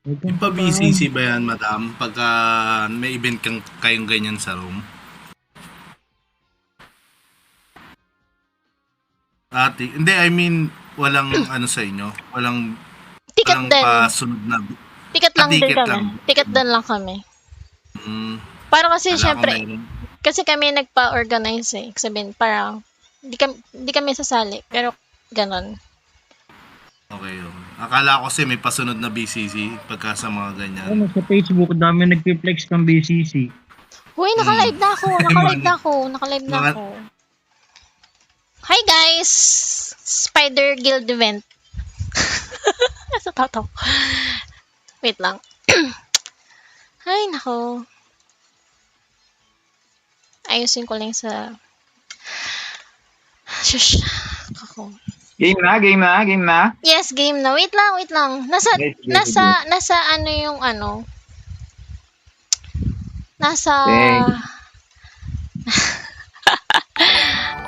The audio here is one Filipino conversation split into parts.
Huwag Yung kang pa kabahan. BCC ba yan, madam? Pagka may event kayong ganyan sa room? Hindi, I mean, walang ano sa inyo? Ticket Walang din. pasunod na Ticket lang din ticket kami. lang. Ticket din lang kami. Hmm, Para kasi kala ko syempre, meron. kasi kami nagpa-organize eh. Sabihin, parang, di kami sasali. Pero, ganon. Okay, okay. Akala ko kasi may pasunod na BCC pagka sa mga ganyan. Ano, sa Facebook, dami nagpi-flex ng BCC. Huy, Hmm. naka-live na ako. Yung Naka-live na ako. Naka-live na mga, ako. Hi guys! Spider Guild event. Nasa tataw. Wait lang. Ay, nako. Ayusin ko lang sa... Shush. Ako. Game na. Yes, game na. Wait lang, wait lang. Nasa, Sige, sige, nasa, sige. nasa ano yung ano? Nasa... Sige.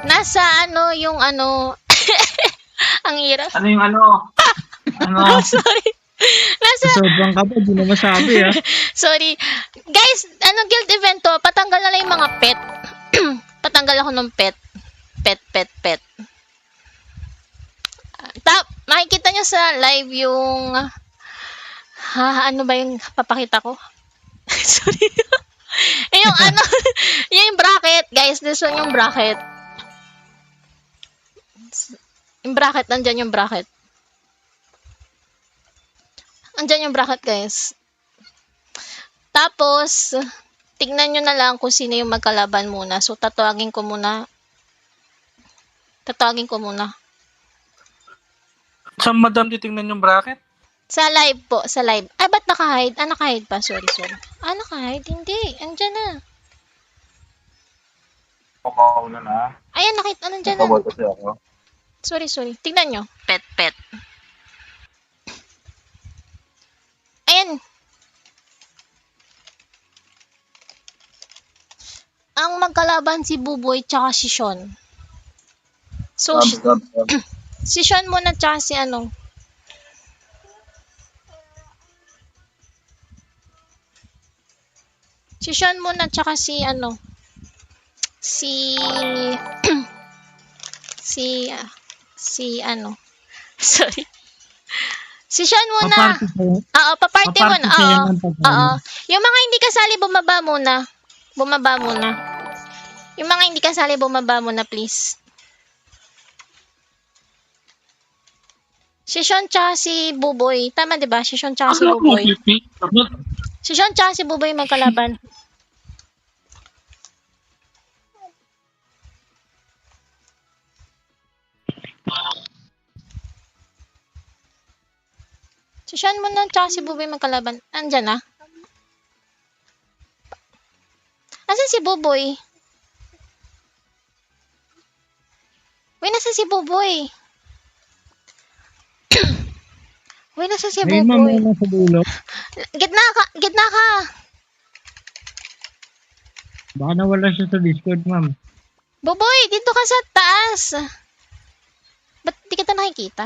Nasa ano yung ano... Ang hirap. Ano yung ano? Ano? Sorry. Nasa... Sobrang kapag, di na masabi ah. Sorry. Guys, ano guild event to? Patanggal na lang yung mga pet. Patanggal ako ng pet. Pet. Makikita nyo sa live yung... ano ba yung papakita ko? Sorry. Yung ano, yung bracket, guys. This one yung bracket. Yung bracket, nandyan yung bracket. Andyan yung bracket, guys. Tapos, tignan nyo na lang kung sino yung magkalaban muna. So, tatawagin ko muna. Saan madam titingnan yung bracket? Sa live po, sa live. Ay, ba't naka-hide? Naka-hide pa. Sorry. Naka-hide? Hindi. Andyan na. Kumauna na. Ayan, nakita. Nandyan na. Nakabol kasi ako. Sorry. Tignan nyo. Pet. Ayan. Ang magkalaban si Buboy tsaka si Sean. So, si Sean muna tsaka si ano. Si Sean muna tsaka si ano. Si... si ano. Sorry. Si Sean muna. Paparty sa'yo. Oo, paparty muna. Paparty sa'yo Oo. ng pag- Oo. Yung mga hindi kasali, bumaba muna. Yung mga hindi kasali, bumaba muna, please. Si Sean tsaka si Buboy. Tama, di ba? Si Sean tsaka si Buboy. Si Sean tsaka si Buboy magkalaban. Si Sean muna tsaka si Buboy magkalaban. Andyan na. Asan si Buboy? Uy, nasa si Buboy? Uy, nasa si Ayun ma'am, Buboy? ayun sa dulo. Gitna ka. Baka nawala siya sa Discord ma'am. Buboy, dito ka sa taas. Ba't di kita nakikita?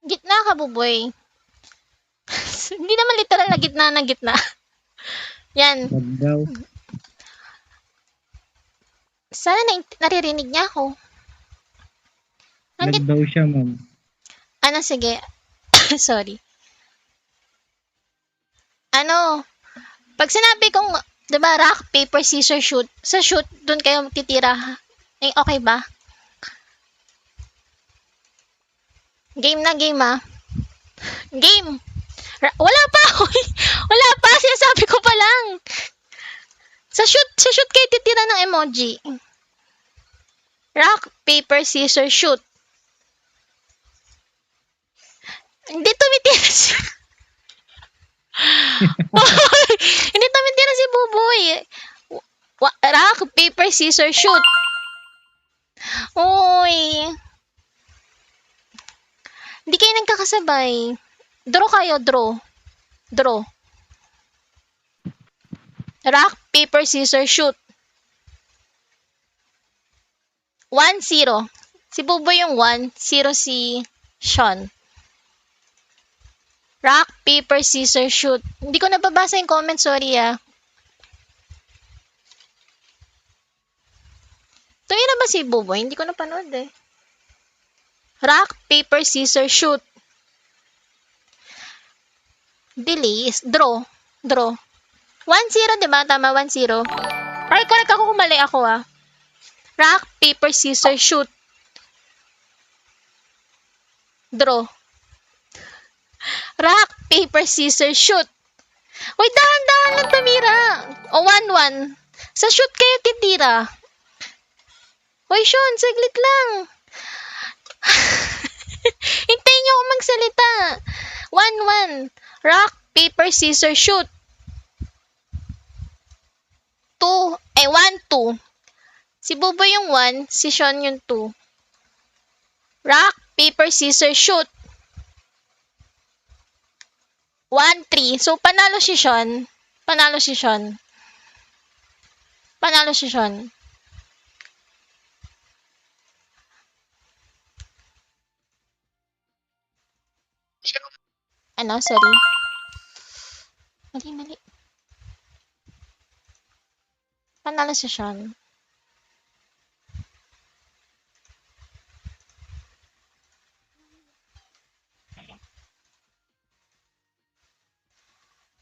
Gitna ka, Buboy. Hindi naman literal na gitna ng gitna. Yan. Wag daw. Sana naririnig niya ako. Lag daw siya ma'am. Ano, sige. Sorry. Ano, pag sinabi kong, diba, rock, paper, scissors, shoot, sa shoot, dun kayo titira. Eh, okay ba? Game na game, ah. Game. Wala pa. Wala pa. Sinasabi ko pa lang. Sa shoot kayo titira ng emoji. Rock, paper, scissors, shoot. Hindi tumitira si... Hindi tumitira si Buboy. Rock, paper, scissors, shoot. Uy. Hindi kayo nagkakasabay. Draw kayo, draw. Draw. Rock, paper, scissors, shoot. 1-0. Si Bubo yung 1, 0 si Sean. Rock, paper, scissors, shoot. Hindi ko nababasa yung comment, sorry ah. Tumira ba si Bubo? Hindi ko napanood eh. Rock, paper, scissors, shoot. Bilis. Draw. Draw. 1-0, diba? Tama, 1-0. Ay, correct ako kung mali ako ah. Rock, paper, scissors, shoot. Draw. Rock, paper, scissors, shoot. Uy, dahan-dahan lang tumira. O, 1-1. Sa shoot kayo titira. Uy, Sean, saglit lang. Hintayin niyo ako magsalita. 1-1. Rock, paper, scissors, shoot. 1-2. Si Bobo yung 1, si Sean yung 2. Rock, paper, scissors, shoot. 1-3. So, panalo si Sean. Panalo si Sean. Panalo si Sean. Ano? Sorry. Mali. Panalo si Sean.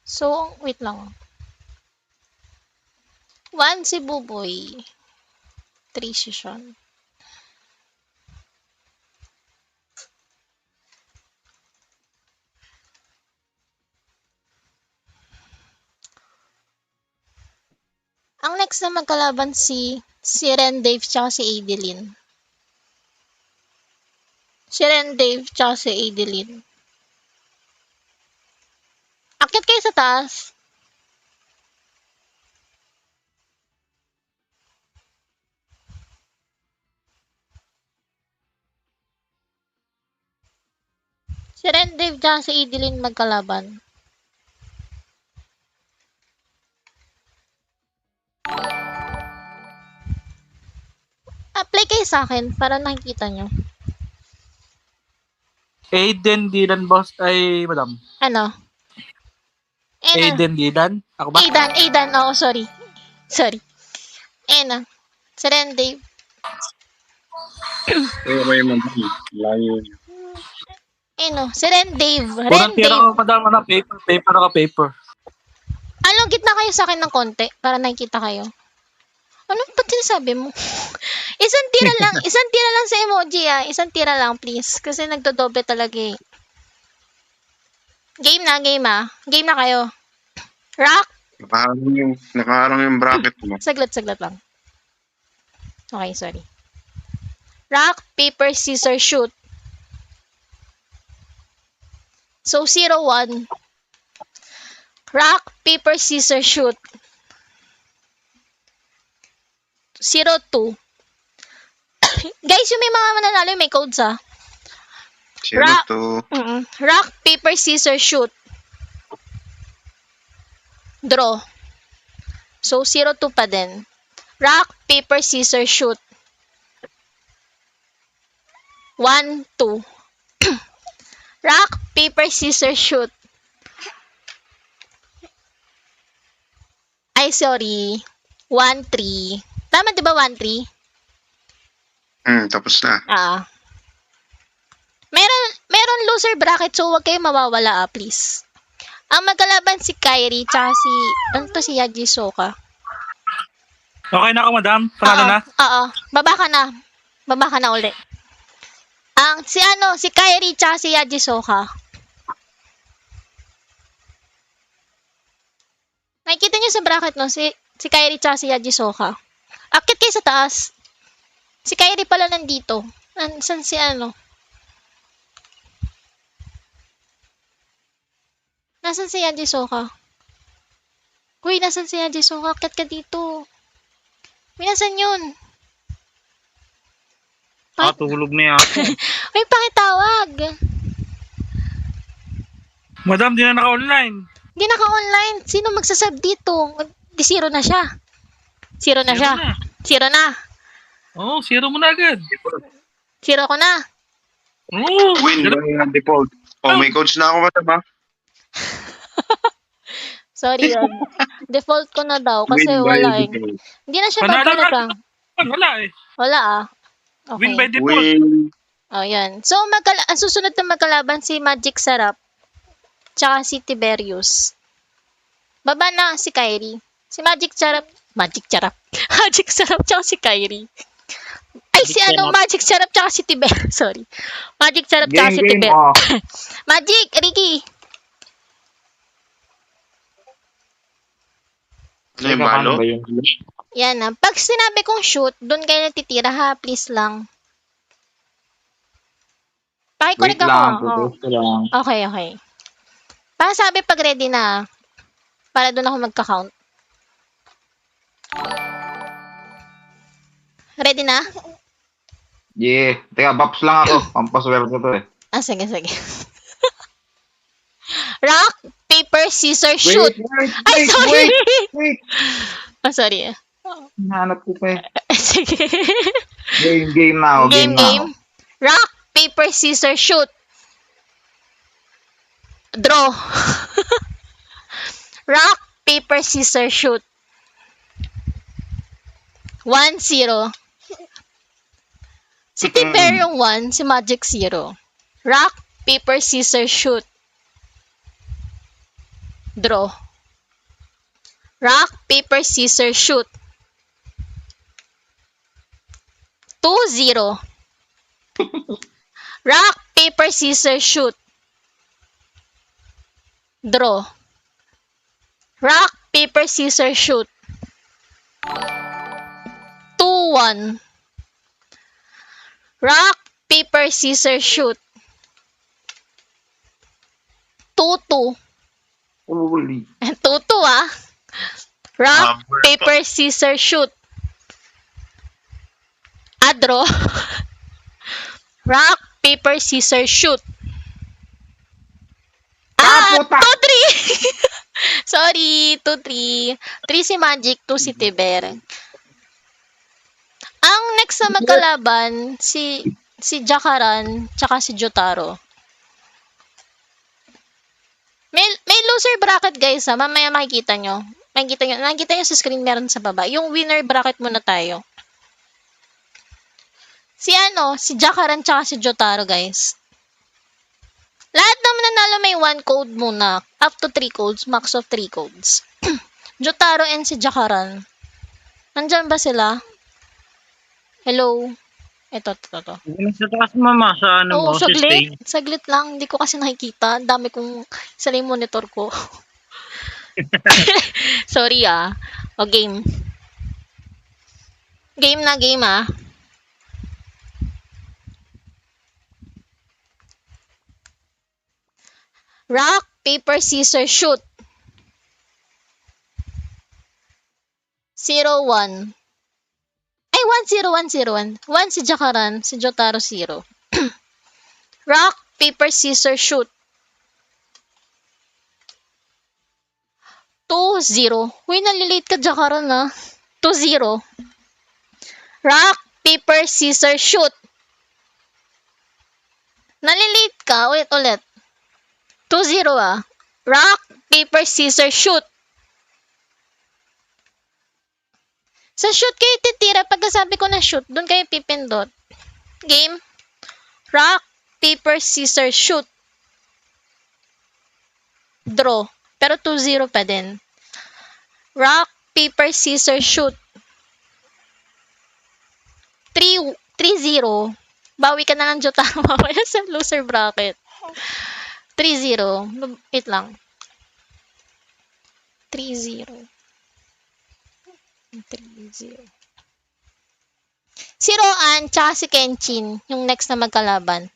So, wait lang. 1 si Buboy. 3 si Sean. Ang next na magkalaban si Ren Dave tsaka si Adeline. Si Ren Dave tsaka si Adeline. Akit kayo sa taas. Si Ren Dave tsaka si Adeline magkalaban. Apply kayo sa akin para nakikita nyo. Aiden Didan, boss. Ay, madam. Ano? Aiden Didan? Ako ba? Aidan. Oo, sorry. Si Ren Dave. Okay, madam. Layo. Si Ren Dave. Unang tira ko, madam. Ano, paper. Anong gitna kayo sa akin ng konti para nakikita kayo? Ano ba't sinasabi mo? Isang tira lang sa emoji ah. Isang tira lang please. Kasi nagdodoble talaga eh. Game na kayo. Rock. Nakaharang yung bracket mo. Saglit lang. Okay, sorry. Rock, paper, scissors, shoot. So, 0-1. Rock, paper, scissors, shoot. 0-2. Guys, yung may mga mananalo, may codes ah. Rock, paper, scissors, shoot. Draw. So, 0-2 pa din. Rock, paper, scissors, shoot. 1-2. Rock, paper, scissors, shoot. Ay, sorry. 1-3. Tama, di ba 1-3? Tapos na. Meron loser bracket, so huwag kayo mawawala please. Ang magkalaban si Kyrie, tsaka si Yaji Soka. Okay na ako, madam. Panalo na. Oo. Baba ka na ulit. Si Kyrie, tsaka si Yaji Soka. Nakikita niyo sa bracket, no? Si Kyrie, tsaka si Yaji Soka. Akit kayo sa taas. Si Kyrie pala nandito. Saan si Nasaan si Yaji Soka? Uy, nasan si Yaji Soka? Akit ka dito. Uy, nasan yun? Tulog na yata. Uy, pakitawag. Madam, di na naka-online. Hindi naka-online. Sino magsasub dito? Di zero na siya. Zero na siya. Zero na. Oo, zero mo na agad. Zero ko na. Oo. Win by default. Oh, may coach na ako, madam, ha? Sorry, default ko na daw kasi Win by wala eh. default. Hindi na siya Panalo babalik ka. ah. Wala eh. Wala ah. Win by Okay. default. Win. Oh, yan. So, ang susunod na magkalaban si Magic Sarap tsaka si Tiberius. Baba na si Kyrie. Si Magic Sarap. Magic Sarap tsaka si Kyrie. Ay, si ano, Magic Sarap tsaka si Tiberius. Sorry. Magic Sarap tsaka si Tiberius. Magic, Ricky. Ano yung malo? Yan na. Pag sinabi kong shoot, doon kayo natitira ha. Please lang. Pakikunik ako. Oh. Okay, okay. Sabi pag ready na. Para doon ako magka-count. Ready na? Yeah. Teka, Baps lang ako. Pampaswerte to eh. Ah, sige, sige. Rock, paper, scissors, shoot. Ay, sorry. Wait. Oh, sorry. Hinahanap ko pa eh. Sige. Game na ako. Game. Rock, paper, scissors, shoot. Draw. Rock, paper, scissors, shoot. 1-0. Si Tiber yung 1, si Magic 0. Rock, paper, scissors, shoot. Draw. Rock, paper, scissors, shoot. 2-0. Rock, paper, scissors, shoot. Draw. Rock, paper, scissors, shoot. 2-1. Rock, paper, scissors, shoot. 2-2. Holy. 2-2 ah. Rock, paper, scissors, shoot. Draw. Rock, paper, scissors, shoot. Puta. 2-3. Sorry, 2-3. 3 si Magic, 2 si Tiber. Ang next na magkalaban, si Jakaran, tsaka si Jotaro. May loser bracket guys ha. Mamaya makikita nyo. Nakikita nyo sa screen meron sa baba. Yung winner bracket muna tayo. Si Jakaran tsaka si Jotaro guys. Lahat naman nanalo may 1 code muna. Up to 3 codes. Max of 3 codes. Jotaro and si Jakaran. Nandyan ba sila? Hello? Ito. Yung sa taas, mama, sa ano mo, sa saglit. stage. Saglit lang. Hindi ko kasi nakikita. Ang dami kong sila yung monitor ko. Sorry ah. O, game. Game ah. Rock, paper, scissors, shoot. 0-1. Ay, 1-0. 1 si Jakaran, si Jotaro 0. Rock, paper, scissors, shoot. 2-0. Uy, nalilate ka, Jakaran, ah. 2-0. Rock, paper, scissors, shoot. Nalilate ka. Ulit. 2-0, ah. Rock, paper, scissors, shoot. Sa shoot kayo titira. Pagkasabi ko na shoot, doon kayo pipindot. Game. Rock, paper, scissors, shoot. Draw. Pero 2-0 pa din. Rock, paper, scissors, shoot. 3-0. Bawi ka na lang, Jotaro, mamaya sa loser bracket. 3-0. Wait lang. 3-0. Si Roan tsaka si Kenshin yung next na magkalaban.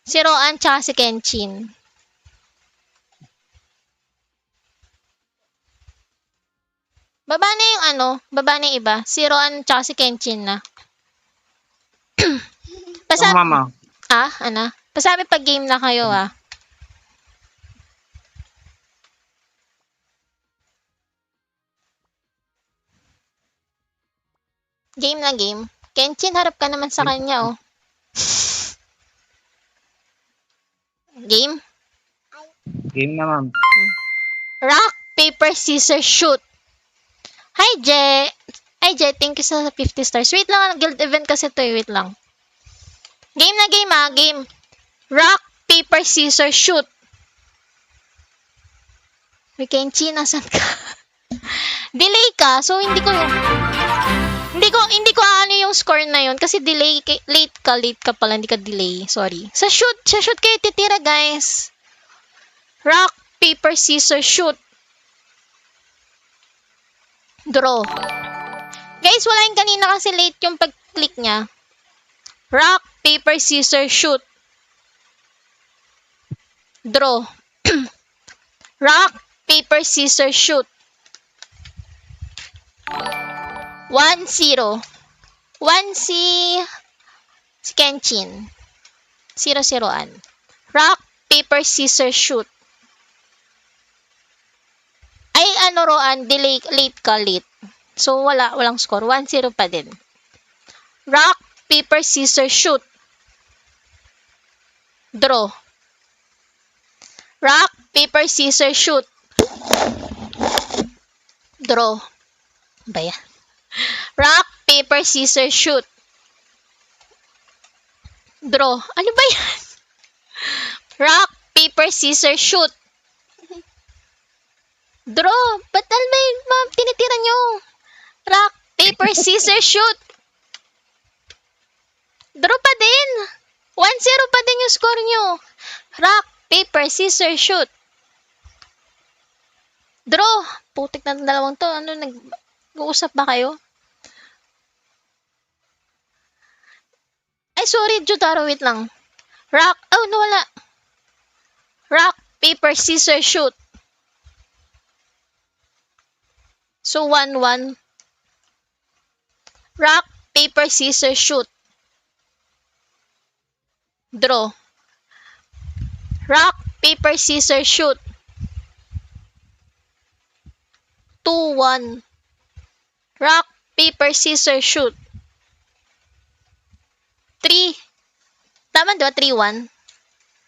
Si Roan tsaka si Kenshin. Baba na yung baba na yung iba. Si Roan tsaka si Kenshin na. Pasabi, Mama. Pasabi pag game na kayo ah. Game na game. Kenshin, harap ka naman sa kanya, oh. Game? Game na, ma'am. Rock, paper, scissors, shoot. Hi, Je. Hi, Je. Thank you sa 50 stars. Wait lang, guild event kasi to. Wait lang. Game na game, ah. Game. Rock, paper, scissors, shoot. Uy, Kenshin, nasan ka? Delay ka, so hindi ko ano yung score na yun kasi late ka pala, hindi ka delay. Sorry. Sa shoot kayo titira, guys. Rock, paper, scissors, shoot. Draw. Guys, wala yung kanina kasi late yung pag-click niya. Rock, paper, scissors, shoot. Draw. Rock, paper, scissors, shoot. 1-0. 1 si Kenshin. 0-0an. Rock, paper, scissors, shoot. Ay, ano Roan, delay, late ka, late. So, walang score. 1-0 pa din. Rock, paper, scissors, shoot. Draw. Rock, paper, scissors, shoot. Draw. Ba yan? Rock, paper, scissors, shoot. Draw. Ano ba yan? Rock, paper, scissors, shoot. Draw. Ba't ba yun, ma'am? Tinitira nyo. Rock, paper, scissors, shoot. Draw pa din. 1-0 pa din yung score nyo. Rock, paper, scissors, shoot. Draw. Putik na dalawang to. Ano, nag-uusap ba kayo? Ay, sorry, Jotaro, wait lang. Rock, oh, nawala. Rock, paper, scissors, shoot. So, 1-1. Rock, paper, scissors, shoot. Draw. Rock, paper, scissors, shoot. 2-1. Rock, paper, scissors, shoot. 3. Tama diba? 3-1.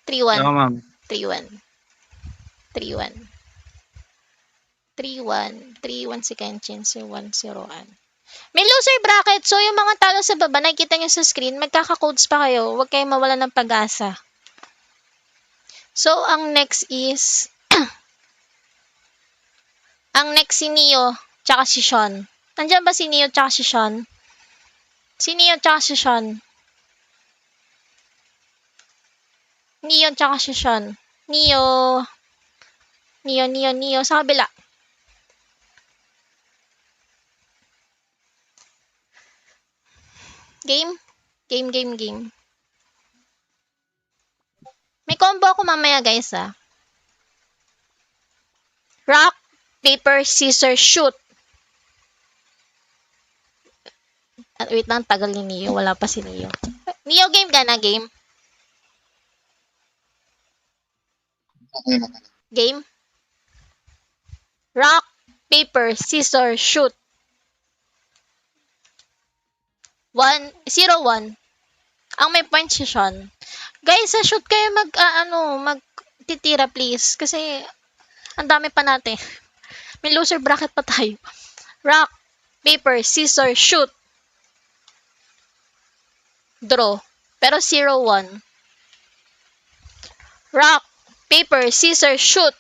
3-1. Oo, ma'am. 3-1. 3-1. 3-1. 3-1 si Kenshin. Si 1-0an. May loser bracket. So, yung mga talo sa baba, nakikita nyo sa screen, magkaka-codes pa kayo. Huwag kayong mawala ng pag-asa. So, ang next is ang next si Neo tsaka si Sean. Nandiyan ba si Neo tsaka si Sean? Si Neo tsaka si Sean. Neo tsaka si Sean. Neo. Sa kabila. Game. May combo ako mamaya, guys, ah. Rock, paper, scissors, shoot. Wait lang, tagal ni Neo. Wala pa si Neo. Neo, game ka na, game? Game? Rock, paper, scissors, shoot. 0-1. Ang may point si Sean. Guys, sa shoot kayo magtitira, please. Kasi, ang dami pa natin. May loser bracket pa tayo. Rock, paper, scissors, shoot. Draw. Pero 0-1. Rock, paper, scissors, shoot.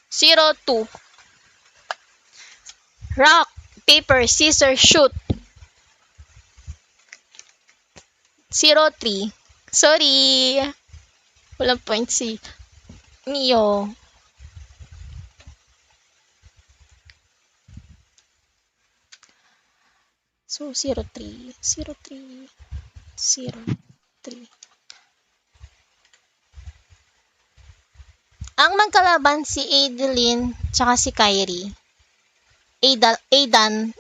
0-2. Rock, paper, scissors, shoot. 0-3. Sorry. Walang point si Neo. So, 0-3. 0-3. 0-3. Ang magkalaban si Adeline tsaka si Kyrie. Aidalan.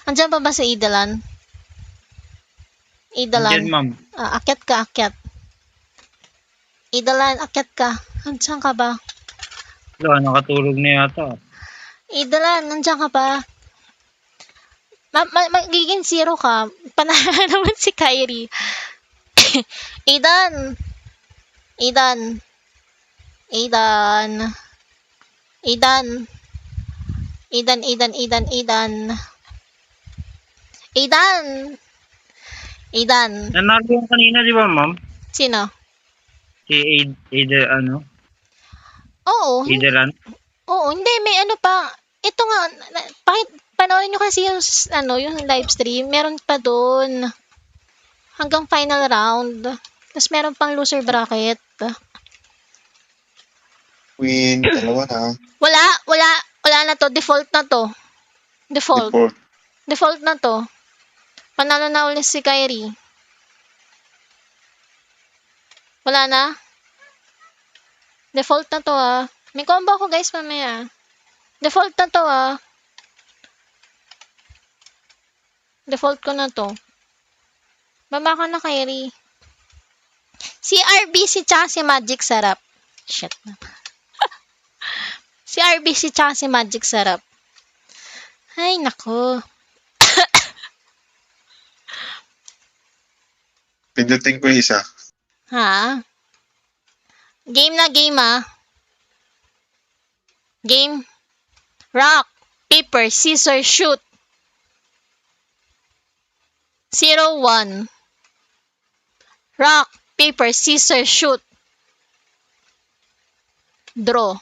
Andiyan pa ba si Aidalan? Andiyan, ma'am. Akyat ka, akyat. Aidalan, akyat ka. Andiyan ka ba? Wala, nakatulog na yata. Idalan, nandiyan ka pa. Magiging zero ka. Panalo naman si Kyrie. Aidan. Aidan. Aidan. Aidan. Aidan, Aidan, Aidan, Aidan. Aidan. Aidan. Nanalo yung kanina, di ba, ma'am? Sino? Si Aider, ano? Oo. Aideran? Oo, hindi. May ano pa. Ito nga. Panoorin nyo kasi yung, yung live stream. Meron pa doon. Hanggang final round. Tapos meron pang loser bracket. Win, dalawa na. Wala na to. Default na to. Default na to. Panalo na ulit si Kyrie. Wala na? Default na to May combo ko guys mamaya. Default na to Default ko na to. Baba ka na, Kyrie. Si RBC tsaka si Magic sarap. Shit na. Si RBC tsaka si Magic sarap. Ay, nako. Pindutin ko isa. Ha? Game na game Game. Rock, paper, scissors, shoot. 0-1. Rock, paper, scissors, shoot. Draw.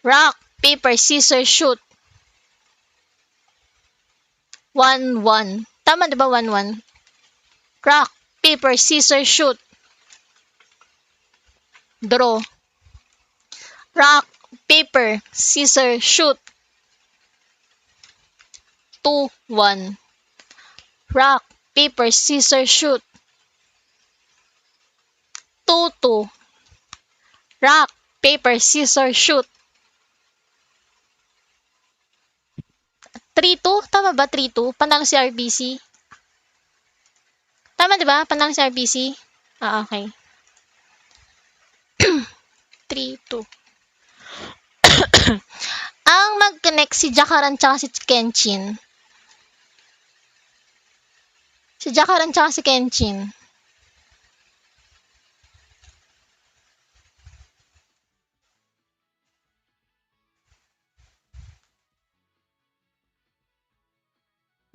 Rock, paper, scissors, shoot. 1-1. Tama diba 1-1? Rock, paper, scissors, shoot. Draw. Rock, paper, scissors, shoot. 2-1. Rock, paper, scissors, shoot. 2-2. Rock, paper, scissors, shoot. 3-2? Tama ba 3-2? Panalo si RBC? Tama diba? Panalo si RBC? Okay. 3-2. Ang mag-connect si Jakaran tsaka si Kenshin. Si Jakaran tsaka si Kenshin.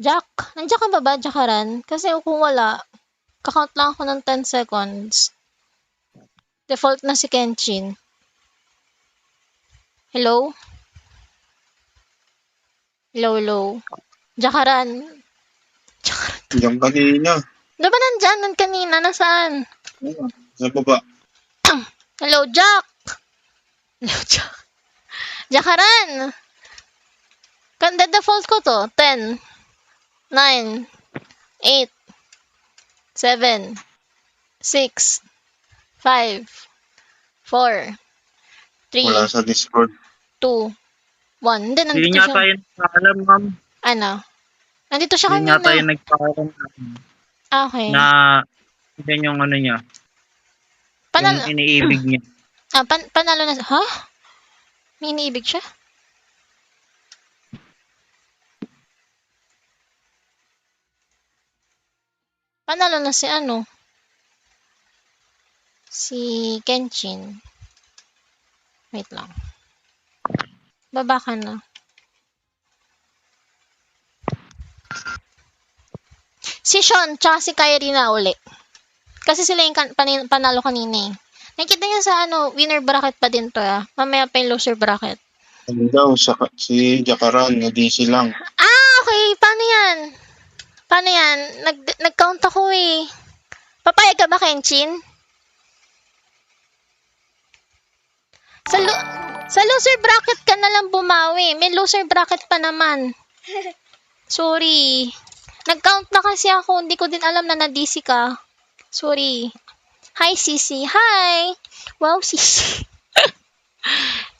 Jack, nandiyan ka ba ba, Jakaran? Kasi kung wala, kakount lang ako ng 10 seconds. Default na si Kenshin. Hello? Hello? Jakaran? Yung kanina. Diba nandyan? Nan kanina? Nasaan? Sa baba. Hello, Jack! Hello, Jack. Jakaran! Kanda default ko to. 10, 9, 8, 7, 6, 5, 4, 3, Wala sa Discord. 2, 1. Hindi, Hindi nandito niya siya. tayo nagpaalam, ma'am. Ano? Nandito siya Hindi niya tayo kanina. nagpaalam Okay. na yan yung ano niya. Panalo, Yung iniibig niya. panalo na. Ha? May iniibig siya? Panalo na si ano? Si Kenshin. Wait lang. Baba ka na. Si Sean, tsaka si Kyrie na uli. Kasi sila yung panalo kanina eh. Nakikita niyo sa winner bracket pa din to Mamaya pa yung loser bracket. Ano daw, si Jakaran, na DC lang. Okay. Paano yan? Nag-count ako eh. Papayag ka ba, Kenshin? Sa loser bracket ka na lang bumawi. May loser bracket pa naman. Sorry. Nag-count na kasi ako. Hindi ko din alam na na-DC ka. Sorry. Hi, Sisi. Hi. Wow, Sisi.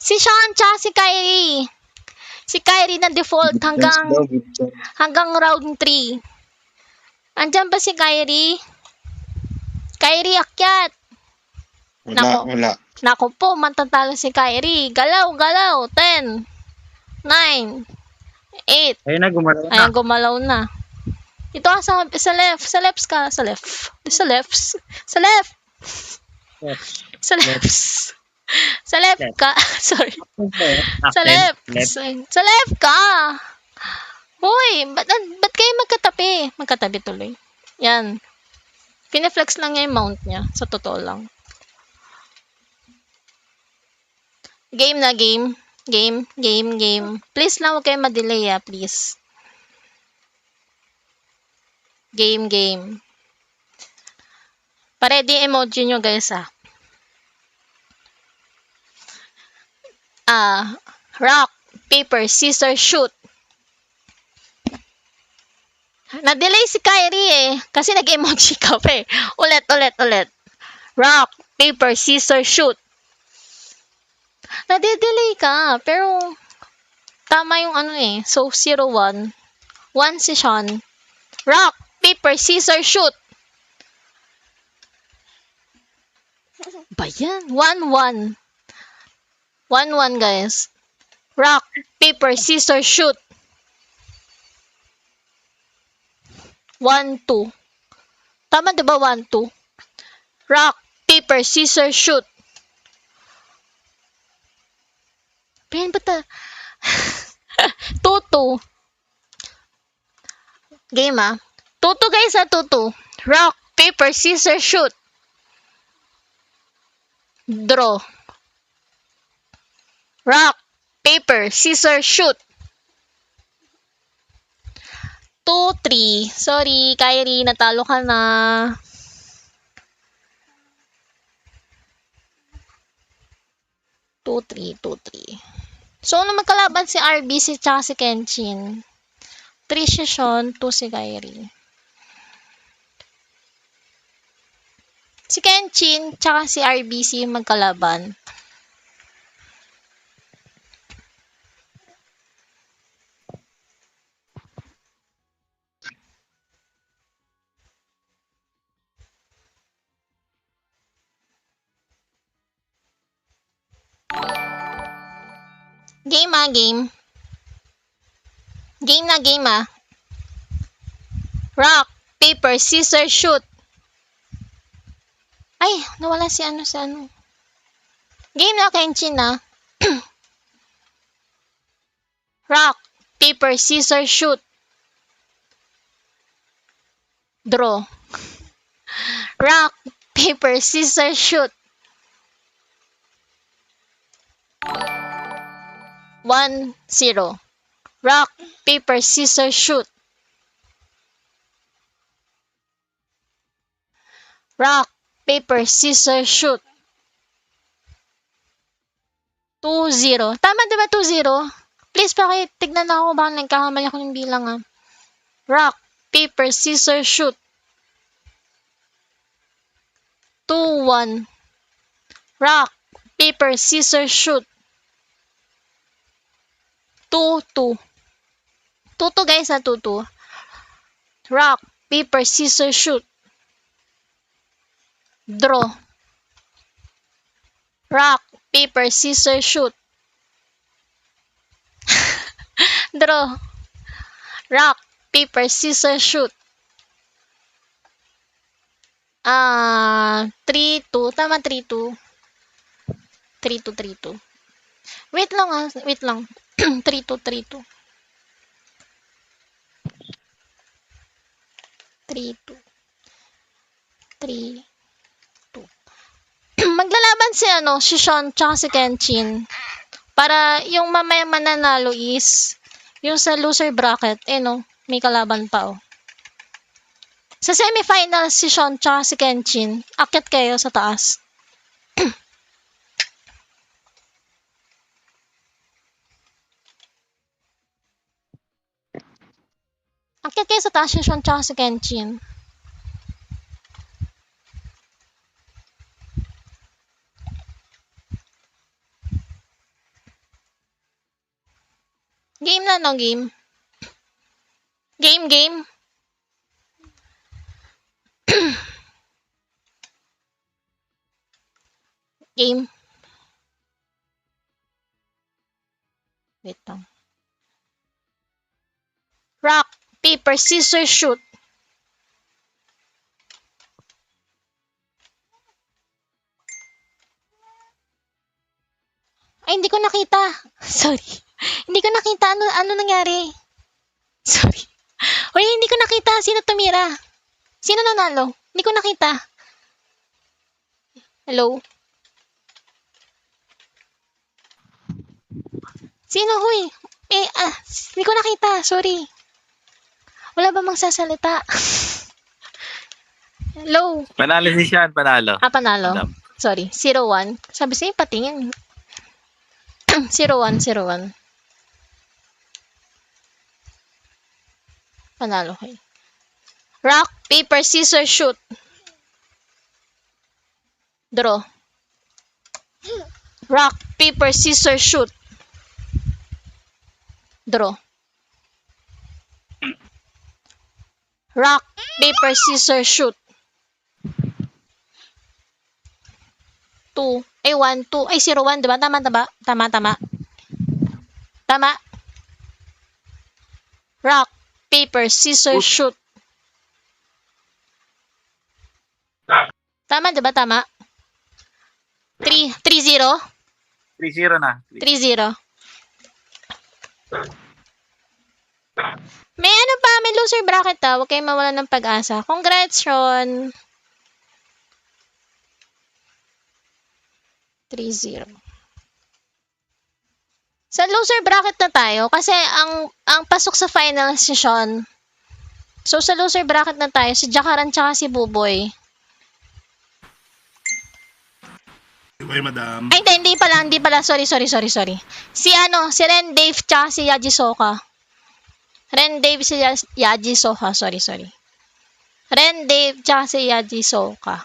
Si Sean tsaka si Kyrie. Si Kyrie na default hanggang round 3. Andyan ba si Kyrie? Kyrie, akyat. Nako. Wala. Naku po, matatalo si Kyrie. Galaw, galaw. 10, 9, 8. Ayun na, gumalaw na. Ayan, gumalaw na. Ito sa left. Sa left ka. Sa left. Sa left. Sa left. Yes. Sa left. Sa left ka. Sorry. Sa left. Sa left ka. Hoy, ba't kayo magkatabi? Magkatabi tuloy. Yan. Pineflex lang niya yung mount niya. Sa totoo lang. Game na game. Game. Please lang, huwag kayo ma-delay please. Game. Pa-ready emoji nyo guys rock, paper, scissors, shoot. Na-delay si Kyrie kasi nag-emoji ka pa Ulit. Rock, paper, scissors, shoot. Nade-delay ka, pero tama yung So, 0-1. 1 si Sean. Rock, paper, scissors, shoot. Ba yan? 1-1. 1-1 guys. Rock, paper, scissors, shoot. 1-2. Tama diba 1-2? Rock, paper, scissors, shoot. Pain ba ta? 2-2. Game 2-2 guys 2-2. Rock, paper, scissors, shoot. Draw. Rock, paper, scissors, shoot. 2-3. Sorry, Kyrie, natalo ka na. Two, three. So, ano magkalaban si RBC tsaka si Kenshin? 3 si Sean, 2 si Kyrie. Si Kenshin tsaka si RBC magkalaban. Game. Game. Rock, paper, scissors, shoot. Ay, nawala si ano. Game na, Kenshin Rock, paper, scissors, shoot. Draw. Rock, paper, scissors, shoot. 1-0. Rock, paper, scissors, shoot. Rock, paper, scissors, shoot. 2-0. Tama diba 2-0? Please tignan ako baka nagkakamali ako ng bilang Rock, paper, scissors, shoot. 2-1. Rock, paper, scissors, shoot. 2-2. 2-2 guys 2-2. Rock, paper, scissors, shoot. Draw. Rock, paper, scissors, shoot. Draw. Rock, paper, scissors, shoot. 3-2. Tama 3-2. 3-2. Wait lang. 3-2. 3-2. Maglalaban si Sean tsaka si Kenshin. Para yung mamaya mananalo is yung sa loser bracket, may kalaban pa Sa semifinal si Sean tsaka si Kenshin, akyat kayo sa taas. Akyat kayo sa taas si Sean tsaka si Kenshin. Game na game. Game. Game. Wait lang. Rock, paper, scissors, shoot. Ay, hindi ko nakita. Sorry. Hindi ko nakita. Ano nangyari? Sorry. Uy, hindi ko nakita. Sino tumira? Sino nanalo? Hindi ko nakita. Hello? Sino, huy? Hindi ko nakita. Sorry. Wala ba magsasalita? Hello? Panalo si Sean, panalo. Panalo. Madam. Sorry. 0-1. Sabi sa'yo, patingin. 0-1. Panalo kayo. Rock, paper, scissors, shoot. Draw. Rock, paper, scissors, shoot. Draw. Rock, paper, scissors, shoot. 2. 1, 2. 0-1, diba? Tama. Rock, paper, scissors, shoot. Tama, diba? Tama. 3-0. 3-0 na. 3-0. May ano pa, may loser bracket daw. Huwag kayong mawalan ng pag-asa. Congrats, Ron. 3-0. Sa loser bracket na tayo kasi ang pasok sa final si Sean. So sa loser bracket na tayo si Jakaran tsaka si Buboy. Okay, madam. Ay, hindi pala. Sorry. Si Ren Dave tsaka si Yaji Soka. Ren Dave si Yaji Soka. Sorry. Ren Dave tsaka si Yaji Soka.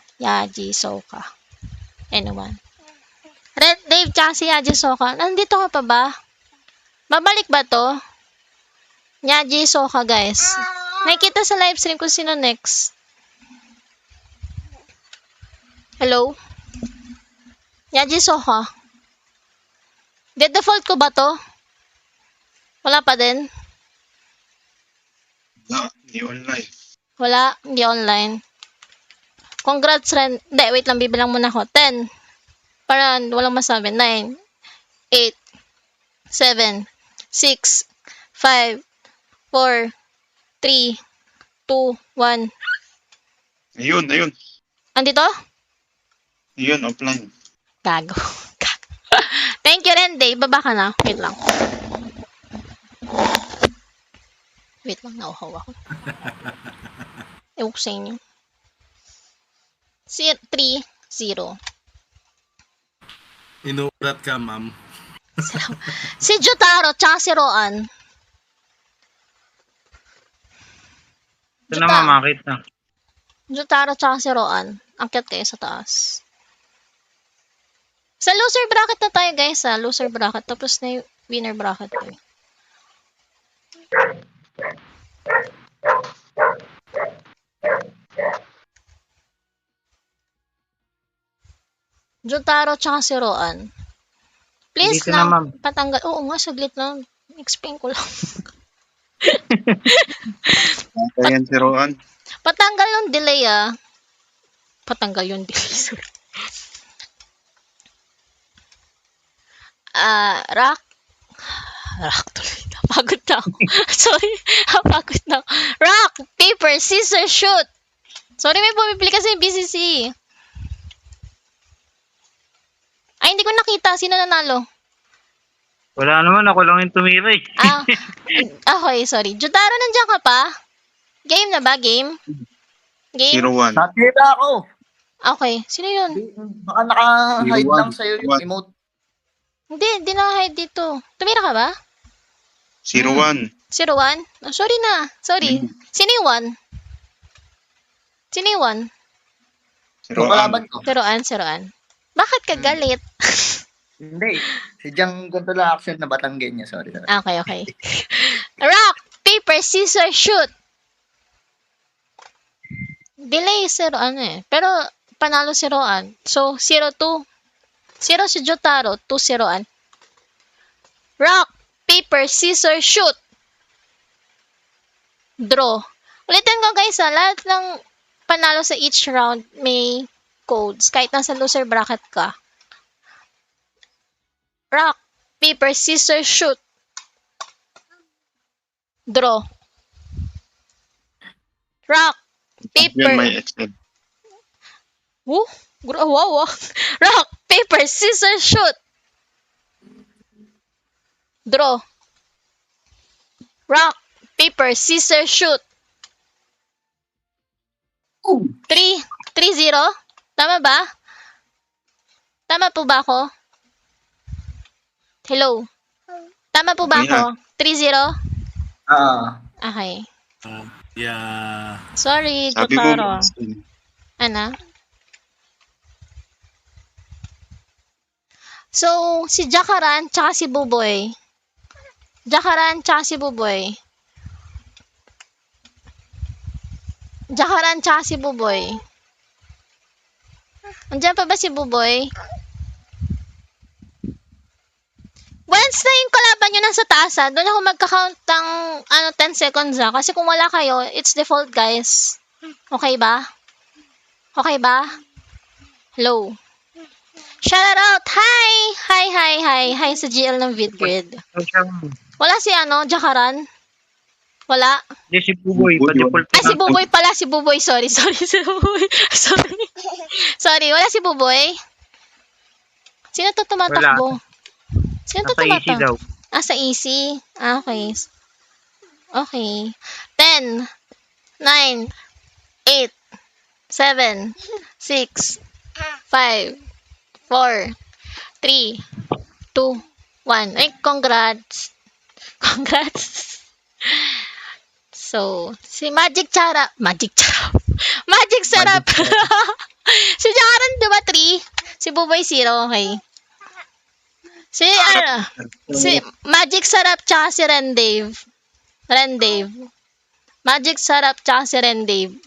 Anyone. Ren Dave tsaka si Yaji Soka. Nandito ka pa ba? Babalik ba to? Yaji Soka, guys. Nakikita sa live stream kung sino next. Hello? Yaji Soka. Default ko ba to? Wala pa din? Hindi online. Wala, hindi online. Congrats, Ren. Hindi, wait lang, bibilang muna ako. 10. Para walang masabi. 9, 8, 7, 6, 5, 4, 3, 2, 1. Ayun. Andito? Ayun, offline. Gago. Thank you, Rende. Baba ka na. Wait lang. Nauhaw ako. Ewan ko sa inyo. 3-0. Inuulat ka, ma'am. Si Jotaro, tsaka si Roan. Ito na mamakit na. Jotaro, tsaka si Roan. Akyat kayo sa taas. Sa loser bracket na tayo, guys. Loser bracket. Tapos na yung winner bracket tayo. Jotaro tsaka si Roan. Please Dito na, lang, ma'am. patanggal. Oo nga, saglit lang. Explain ko lang. Ayan si Roan. Patanggal yung delay, Patanggal yung delay, sorry. Rock tuloy. Napagod na ako. Sorry. Napagod na ako. Rock, paper, scissors, shoot. Sorry, may pumipili kasi yung BCC. Ay, hindi ko nakita. Sino nanalo? Wala naman, ako lang yung tumira eh. Okay, sorry. Jotaro, nandiyan ka pa? Game na ba? Game? 0-1. Nakita ako. Okay. Sino yun? Baka naka-hide Iwan. lang sa'yo yung emote. Hindi na-hide dito. Tumira ka ba? 0-1. 0-1? Oh, sorry na. Sorry. Sino yung 1? Sino yung 1? Yung kalaban ko. 0-1. Bakit ka galit? Hindi. Si Jang Contola action na Batanggen niya. Sorry. Okay. Rock, paper, scissors, shoot. Delay 0 Pero panalo si Roan. So 0-2. 0 si Jotaro, 2 si Roan. Rock, paper, scissors, shoot. Draw. Ulitin ko guys lahat ng panalo sa each round may codes. Kahit nasa loser bracket ka. Rock, paper, scissors, shoot. Draw. Rock, paper. Yun may Excel. Woo! Wow. Rock, paper, scissors, shoot. Draw. Rock, paper, scissors, shoot. 3-0? Tama ba? Tama po ba ako? Hello? Tama po ba ako? 3-0? Okay. Yeah. Sorry, Sabi mo, Jotaro. Ano? So, si Jakaran tsaka si Buboy. Jakaran tsaka si Buboy. Jakaran tsaka si Buboy. Andiyan pa ba si Buboy? Once na yung kalaban nyo nasa taas, doon ako magka-count ng 10 seconds kasi kung wala kayo, it's default guys. Okay ba? Okay ba? Hello? Shout out! Hi! Hi sa GL ng VidGrid. Wala si Jakaran? Wala? Hindi si Buboy. Si Buboy pala. Si Buboy. Sorry. Si Buboy. Sorry. Wala si Buboy? Sino to tumatakbo? Sino to Nasa easy daw. tumatakbo? Sa easy. Okay. Okay. 10, 9, 8, 7, 6, 5, 4, 3, 2, 1. Ay, congrats. Congrats. So, si Magic Sarap. Magic Sarap. Si Jakaran, diba 3? Si Buboy 0, okay. Si Magic Sarap tsaka si Rendave. Magic Sarap tsaka si Rendave.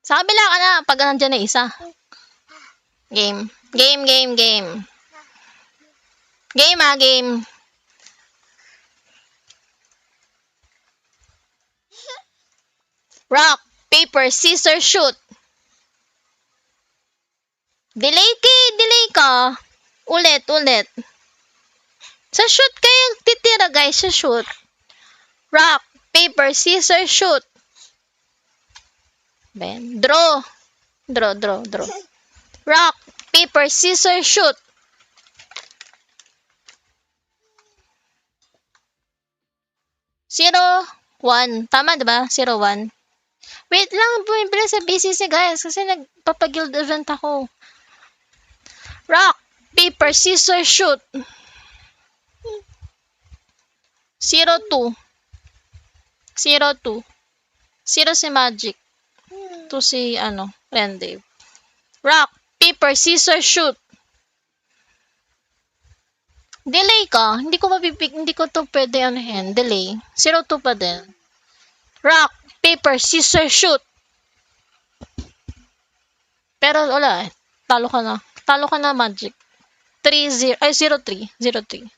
Sa kabila ka na, pag nandiyan na isa. Game. Game. Rock, paper, scissors, shoot. Delay ka. Ulit. Sa shoot kayo titira guys, sa shoot. Rock, paper, scissors, shoot. Ben, draw. Rock, paper, scissors, shoot. 0-1. Tama, diba? 0-1. Wait lang, bumibili sa BCC guys kasi nagpapag-guild event ako. Rock, paper, scissors, shoot. 0-2. 0 si Magic. 2 si Rendave. Rock, paper, scissors, shoot. Delay ka. Hindi ko to pwede delay. 0-2 pa din. Rock, paper, scissors, shoot. Pero wala eh. Talo ka na Magic. 0-3. 0-3.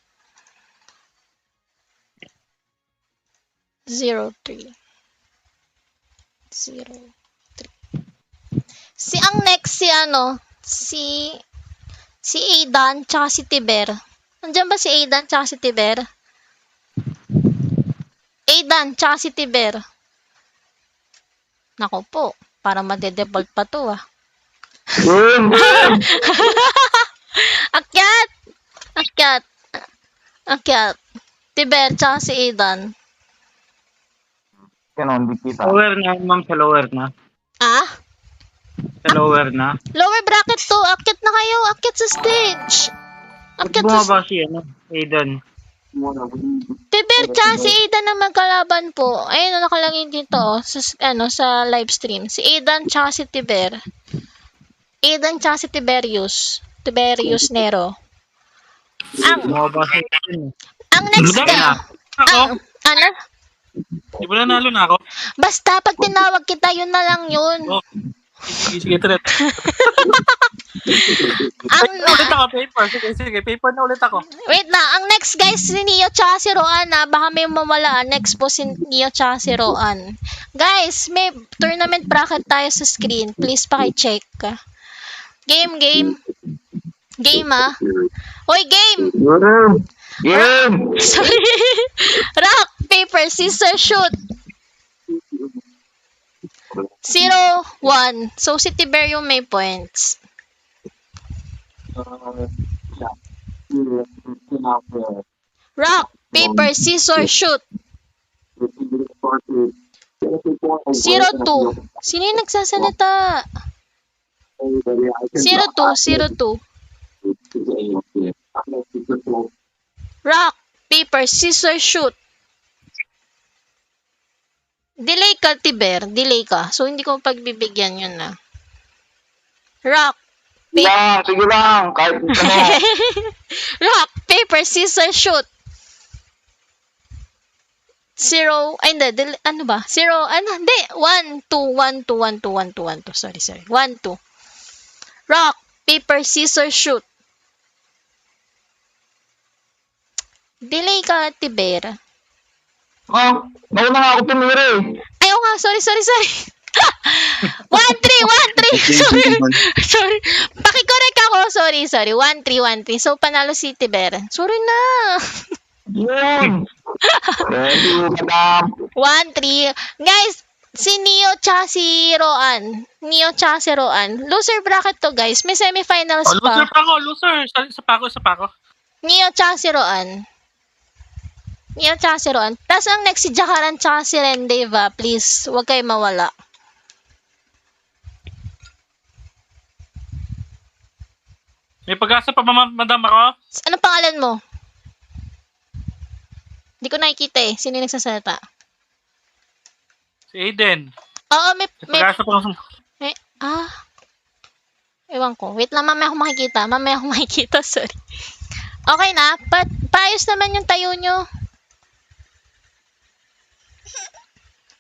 Ang next si Aidan tsaka si Tiber. Nandiyan ba si Aidan tsaka si Tiber? Nako po, para made-default pa to Akyat. Tiber tsaka si Aidan. Ganon, di kita. Lower na, ma'am, sa lower na. Sa lower na. Lower bracket to. Akyat na kayo. Akyat sa stage. Bumaba si Aidan. Tiber tsaka si Aidan ang magkalaban po. Ayun, nakalagay dito sa live stream. Si Aidan tsaka si Tiber. Aidan tsaka si Tiberius Nero. Bumaba si Aidan. Ang next Di ba nanalo na ako? basta pag tinawag kita, yun na lang yun. Oh. Sige, Tret. Ang, Ulit ako, paper. Sige, paper na ulit ako. wait na, ang next guys, si Neo tsaka si Roan na. Baka may mawala. Next po si Neo tsaka si Roan. Guys, may tournament bracket tayo sa screen. Please paki-check. Game. Game ah. Hoy, game! Game! Sorry. Rock, paper, scissors, shoot. 0-1. So, si Tiberio may points. Rock, paper, scissors, shoot. 0-2. Sino yung nagsasalita? 0-2. Rock, paper, scissors, shoot. Delay ka, Tiber. Delay ka. So, hindi ko pagbibigyan yun na. Rock, Sige lang. Kahit ano. rock, paper, scissors, shoot. 0, ay hindi, ano ba? 0, hindi, 1, 2, 1, 2, 1, 2, 1, 2, 1, 2, sorry, 1, 2. Rock, paper, scissors, shoot. Delay ka, Tiber. Nauna nga ako tumira eh. Ayaw nga, sorry. 1-3. Sorry. Pakicorrect ako, sorry. 1-3. So, panalo si Tiber. Sorry na. Yun. Thank you, madam. 1-3. Guys, si Neo tsaka si Roan. Loser bracket to, guys. May semifinals Oh, loser pa. pa ako, loser. Isa pa ako. Neo tsaka si Roan. Tapos ang next si Jakaran tsaka si Rendeva. Please, huwag kayo mawala. May pag-asa pa, madam ako? Ano pangalan mo? Hindi ko nakikita eh. Sino yung nagsasalita? Si Aiden. Oo, may Pag-asa pa ako. ewan ko. Wait lang, mamaya ako makikita. Sorry. Okay na. Paayos naman yung tayo nyo.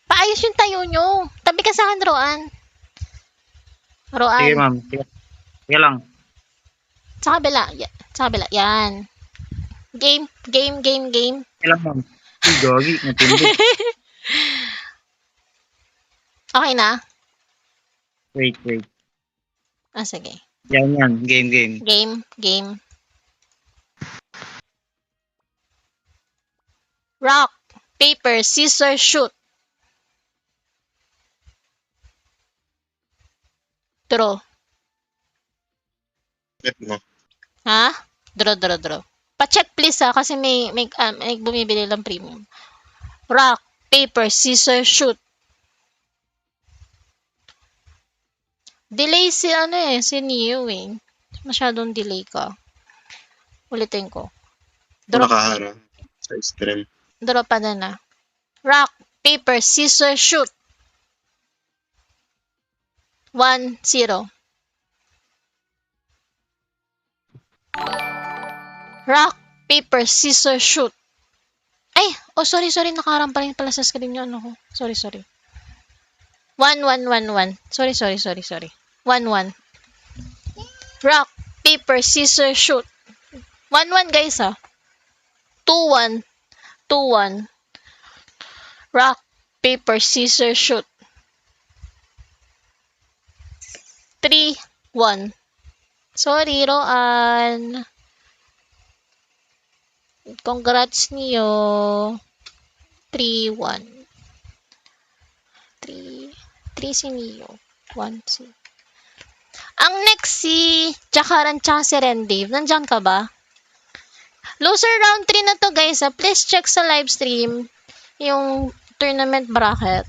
Paayos yung tayo nyo. Tabi ka sa akin, Roan. Sige, ma'am. Sige lang. Sa kabila. Sa kabila. Yan. Game. Sige lang, ma'am. Ay, gagi. Natindi. Okay na? Wait. Sige. Yan. Game. Game. Rock, paper, scissors, shoot. Draw. Bet mo. Ha? Draw. Pa-check please ha, kasi may bumibili lang premium. Rock, paper, scissors, shoot. Delay si Neo eh. Masyadong delay ka. Ulitin ko. Draw. Nakaharang sa stream. Draw pa na. Rock, paper, scissors, shoot. 1-0. Rock, paper, scissors, shoot. Ay! Oh, sorry. Nakaharang pa rin pala sa screen yung ano ko. Sorry. 1-1. Sorry. 1-1. Rock, paper, scissors, shoot. 1-1 guys ah. 2-1. Rock, paper, scissors, shoot. 3-1. Sorry, Roan. Congrats niyo. 3-1. 3 si Neo. 1 si. Ang next si Jakaran tsaka si Rendave. Nandyan ka ba? Loser round 3 na to guys. Please check sa live stream yung tournament bracket.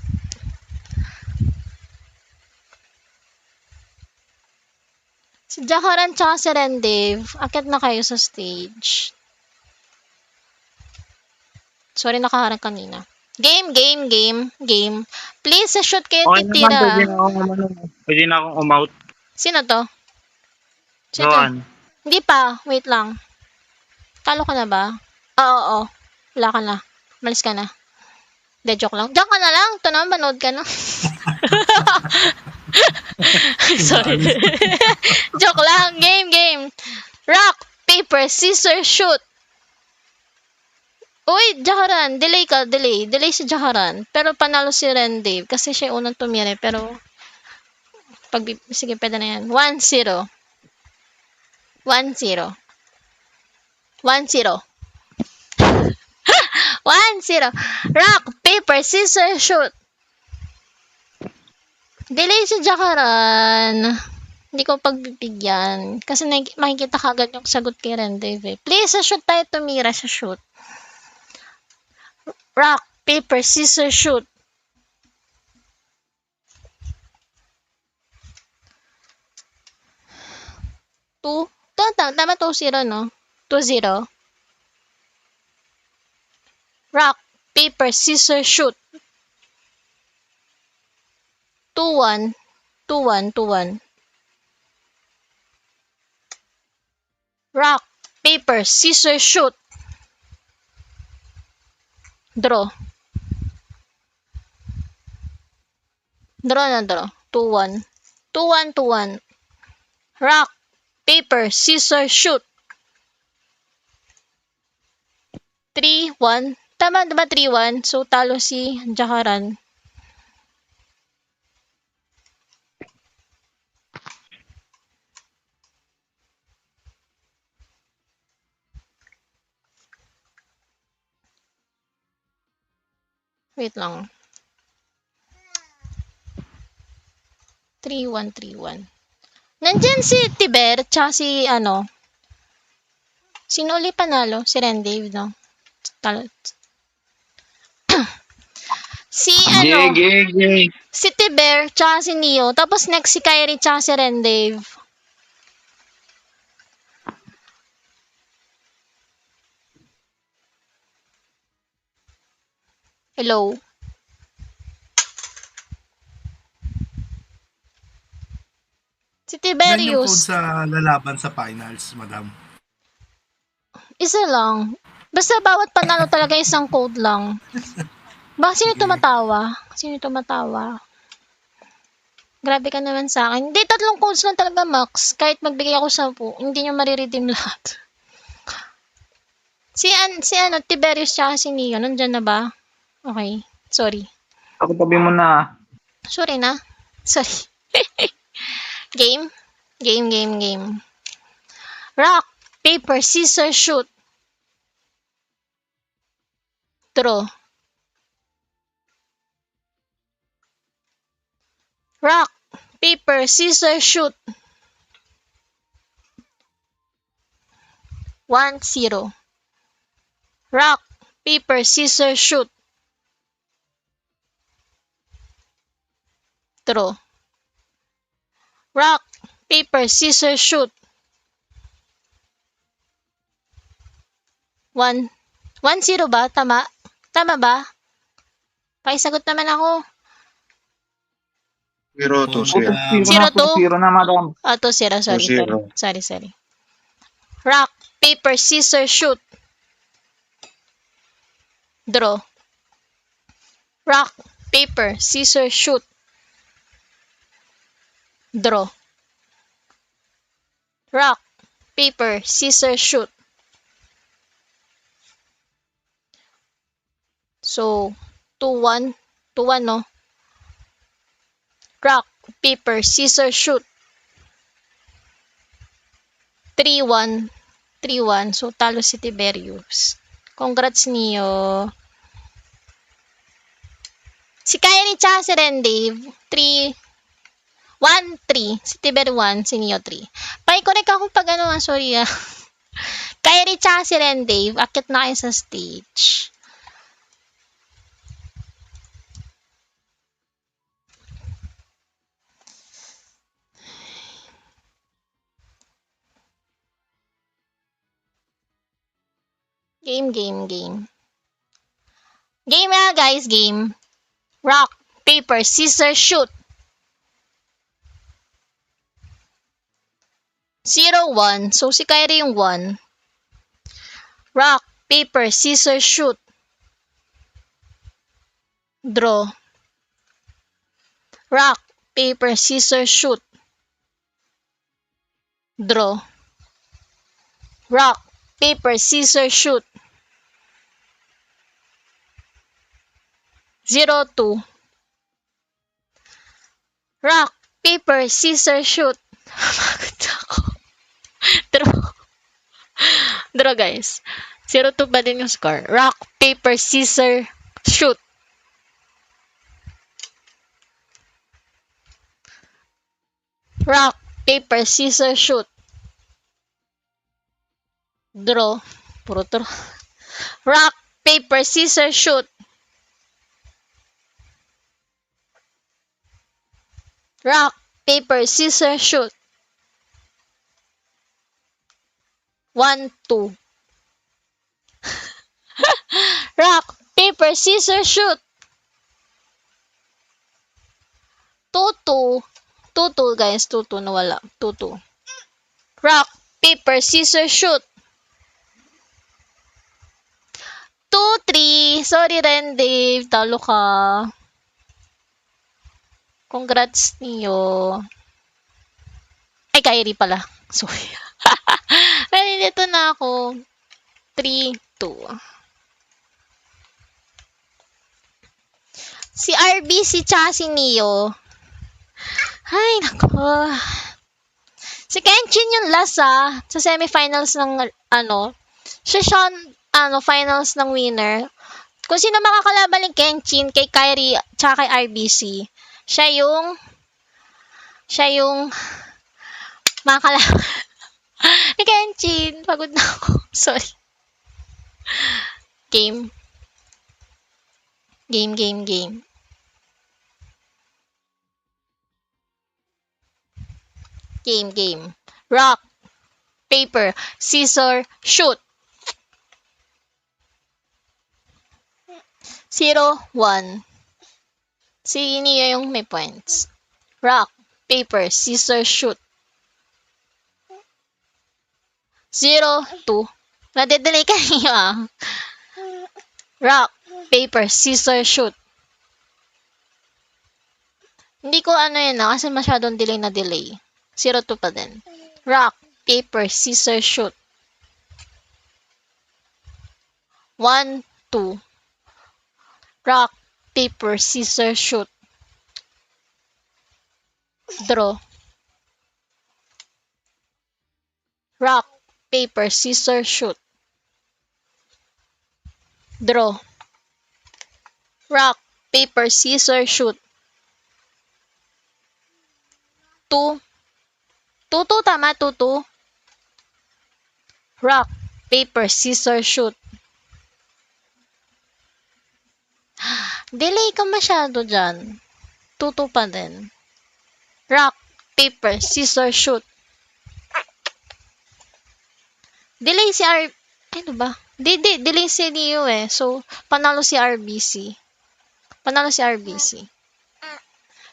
Si Jakaran tsaka si Rendave. Akit na kayo sa stage. Sorry, nakaharang kanina. Game. Please, sa shoot kayo Okay naman, titira. pwede na akong umout. Sino to? Roan. Hindi pa. Wait lang. Talo ka na ba? Oo. Wala ka na. Malis ka na. Hindi, joke lang. Diyan ka na lang. Ito naman, manood ka na. Sorry. Joke lang. Game. Rock, paper, scissors, shoot. Uy, Jakaran. Delay ka. Delay si Jakaran. Pero panalo si Rendave kasi siya yung unang tumira. Pero, sige, pwede na yan. 1-0. 1-0. 1-0. 1-0. Rock, paper, scissors, shoot. Delay si Jakaran. Hindi ko pagbibigyan. Kasi makikita kagad yung sagot kay Rendave. Please, sa shoot tayo tumira sa shoot. Rock, paper, scissors, shoot. Tama 2-0, no? 2-0. Rock, paper, scissors, shoot. 2-1. 2-1. Rock, paper, scissors, shoot. Draw. Draw. 2-1. 2-1. Rock, paper, scissors, shoot. 3-1. Tama diba 3-1? So, talo si Jakaran. Wait lang. 3-1. Nandyan si Tiber, tsaka si sino ulit panalo? Si Rendave, no? Si si Tiber, tsaka si Neo. Tapos next si Kyrie, tsaka si Rendave. Hello? Si Ilan yung code Tiberius. sa lalaban sa finals, madam? Isa lang. Basta bawat panalo talaga isang code lang. Sino tumatawa? Grabe ka naman sa akin. Hindi, 3 codes lang talaga, Max. Kahit magbigay ako 10, hindi nyo mariredeem lahat. Si Tiberius tsaka si Neo, nandyan na ba? Okay. Sorry. Ako tabi mo na. Sorry na. Sorry. Game. Rock, paper, scissors, shoot. Draw. Rock, paper, scissors, shoot. 1-0. Rock, paper, scissors, shoot. Draw. Rock, paper, scissors, shoot. 1-0 ba? Tama ba? Pakisagot naman ako. 0-2-0. 0-2? na, madam. 2-0. Sorry. Rock, paper, scissors, shoot. Draw. Rock, paper, scissors, shoot. Draw. Rock, paper, scissors, shoot. So, 2-1. 2-1, no? Rock, paper, scissors, shoot. 3-1. So, talo si Tiberius. Congrats niyo. Si Kyrie tsaka si Rendave, 1-3. Si Tiber 1, si Neo 3. Pakikorek ako pag sorry Kyrie tsaka si Rendave, akit na kayo sa stage. Game. Game na, guys, game. Rock, paper, scissors, shoot. 0-1. So, si Kyrie yung 1. Rock, paper, scissors, shoot. Draw. Rock, paper, scissors, shoot. Draw. Rock, paper, scissors, shoot. 0-2. Rock, paper, scissors, shoot. Pagod ako. Draw. Draw, guys. 0-2 pa din yung score. Rock, paper, scissors, shoot. Rock, paper, scissors, shoot. Draw. Puro draw. Rock, paper, scissors, shoot. Rock, paper, scissors, shoot. 1-2. Rock, paper, scissors, shoot. 2-2. 2-2, guys. 2-2 nawala. 2-2. Rock, paper, scissors, shoot. 2-3. Sorry rin, Dave. Talo ka. Congrats niyo. Ay, Kyrie pala. Sorry. Ay, dito na ako. 3-2. Si RBC tsaka si Neo. Ay, nako. Si Kenshin yung last sa semifinals ng siya finals ng winner. Kung sino makakalaban ni Kenshin kay Kyrie tsaka kay RBC, siya yung makakalaban ni Kenshin. Pagod na ako. Sorry. Game. Rock, paper, scissors, shoot. 0-1. Si Nia yung may points. Rock, paper, scissors, shoot. 0-2. Nade-delay ka niya. Rock, paper, scissors, shoot. Hindi ko kasi masyadong delay na delay. 0-2 pa din. Rock, paper, scissors, shoot. 1-2. Rock, paper, scissors, shoot. Draw. Rock, paper, scissors, shoot. Draw. Rock, paper, scissors, shoot. 2-2, tama? 2-2. Rock, paper, scissors, shoot. Delay ka masyado dyan. 2-2 pa din. Rock, paper, scissors, shoot. Delay si ano ba? Delay si Neo So, panalo si RBC.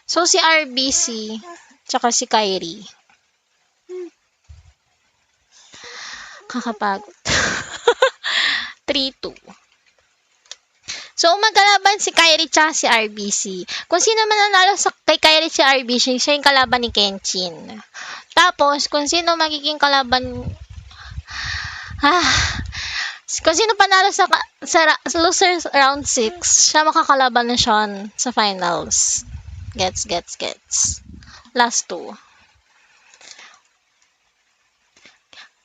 So, si RBC tsaka si Kyrie. Kakapagod. 3-2. So, magkalaban si Kyrie tsaka si RBC. Kung sino man nanalo kay Kyrie si RBC, siya yung kalaban ni Kenshin. Tapos, kung sino magiging kalaban kung sino panalo sa losers round 6, siya makakalaban na siya sa finals. Gets. Last 2.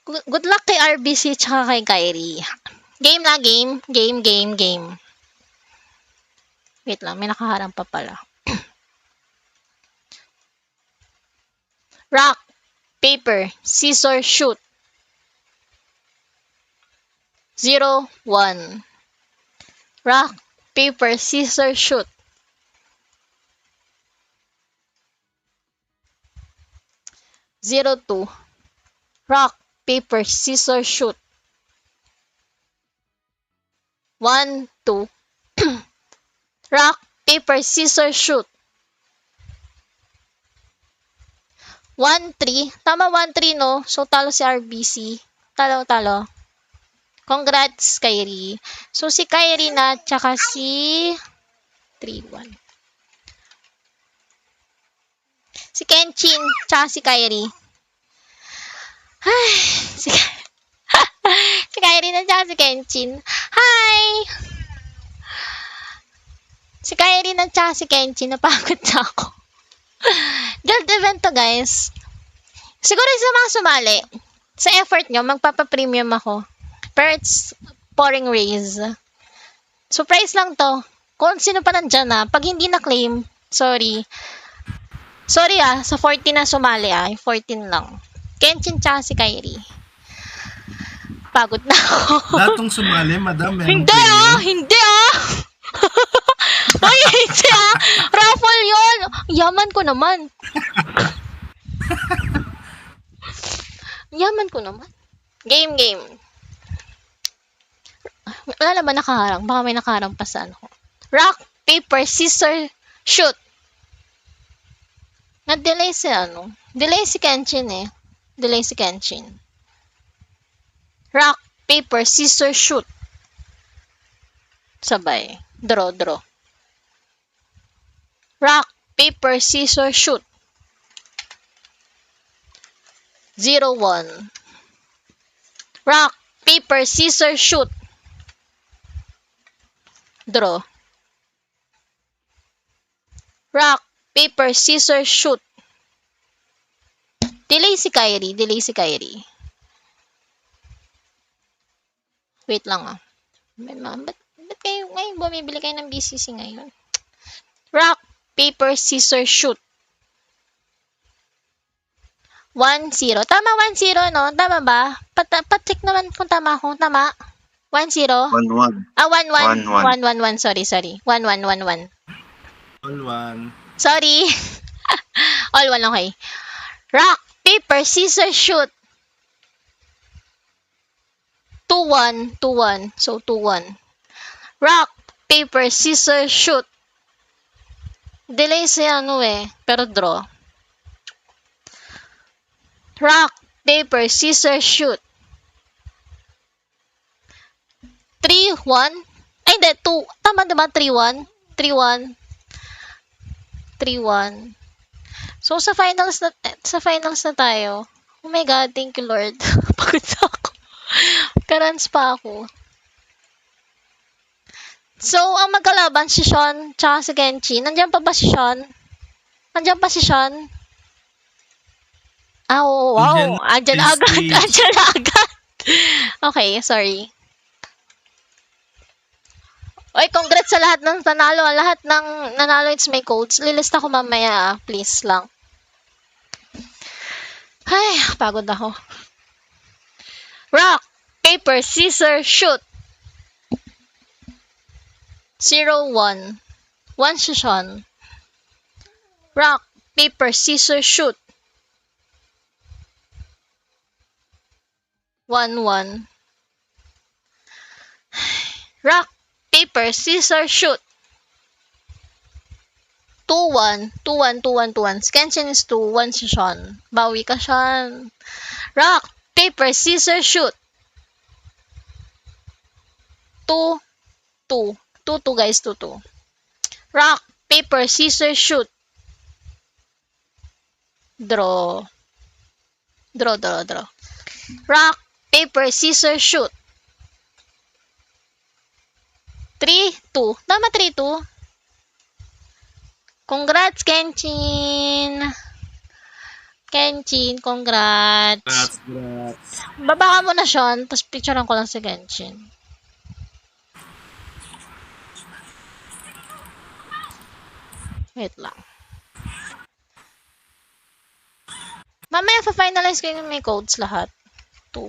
Good luck kay RBC tsaka kay Kyrie. Game na, game. Wait lang, may nakaharang pa pala. Rock, paper, scissors, shoot. 0-1. Rock, paper, scissors, shoot. 0-2. Rock, paper, scissors, shoot. 1-2. Rock, paper, scissors, shoot. 1-3. Tama, 1-3, no? So, talo si RBC. Talo. Congrats, Kyrie. So, si Kyrie na, tsaka si 3-1. Si Kenshin, tsaka si Kyrie. Ay, si, si Kyrie na tsaka si Kenshin. Hi! Si Kyrie na tsaka si Kenshin, napagod na ako. Guild event to, guys. Siguro sa mga sumali, sa effort nyo, magpapa-premium ako. Pero it's pouring raise. Surprise lang to. Kung sino pa nandyan pag hindi na-claim, sorry. Sorry sa 14 na sumali yung 14 lang. Kenshin tsaka si Kyrie. Pagod na ako. Lahat ng sumali, madam, meron Hindi hindi Ay, hindi Raffle yun. Yaman ko naman. Yaman ko naman. Game. Wala naman nakaharang. Baka may nakaharang pa sa ano. Rock, paper, scissors, shoot. Na-delay si ano. Delay si Kenshin Delay si Kenshin. Rock, paper, scissors, shoot. Sabay. Draw. Rock, paper, scissors, shoot. 0-1. Rock, paper, scissors, shoot. Draw. Rock, paper, scissors, shoot. Delay si Kyrie. Wait lang Ba't kayo ngayon bumibili kayo ng BCC ngayon? Rock, paper, scissors, shoot. 1-0. Tama, 1-0, no? Tama ba? Patik naman kung tama ako. Tama? 1-0? 1-1. 1-1. 1-1. Sorry. 1-1. All one. Sorry. All one, okay. Rock, paper, scissors, shoot. 2-1. So, 2-1. Rock, paper, scissors, shoot. Delay siya, pero draw. Rock, paper, scissors, shoot. 3-1. Ay, hindi. 2. Tama diba? 3-1. 3-1. So, sa finals na tayo. Oh my God, thank you, Lord. Pagod na ako. Karans pa ako. So, ang magkalaban si Sean tsaka si Kenshin. Nandiyan pa ba si Sean? Oh, wow. Andyan agad. Okay, sorry. Oy, congrats sa lahat ng nanalo. Lahat ng nanalo, it's my codes. Lilista ko mamaya, please lang. Ay, pagod ako. Rock, paper, scissors, shoot. 0-1. 1 si Sean. Rock, paper, scissors, shoot. 1-1. Rock, paper, scissors, shoot. 2-1. Kenshin is 2-1 si Sean. Bawi ka, Sean. Rock, paper, scissors, shoot. 2-2. 2-2, guys. 2-2. Rock, paper, scissors, shoot. Draw. Rock, paper, scissors, shoot. 3-2. Tama, 3-2. Congrats, Kenshin. Congrats. Baba ka muna, Sean. Tapos picturean ko lang si Kenshin. Wait lang. Mamaya pa-finalize ko yung may codes lahat. 2,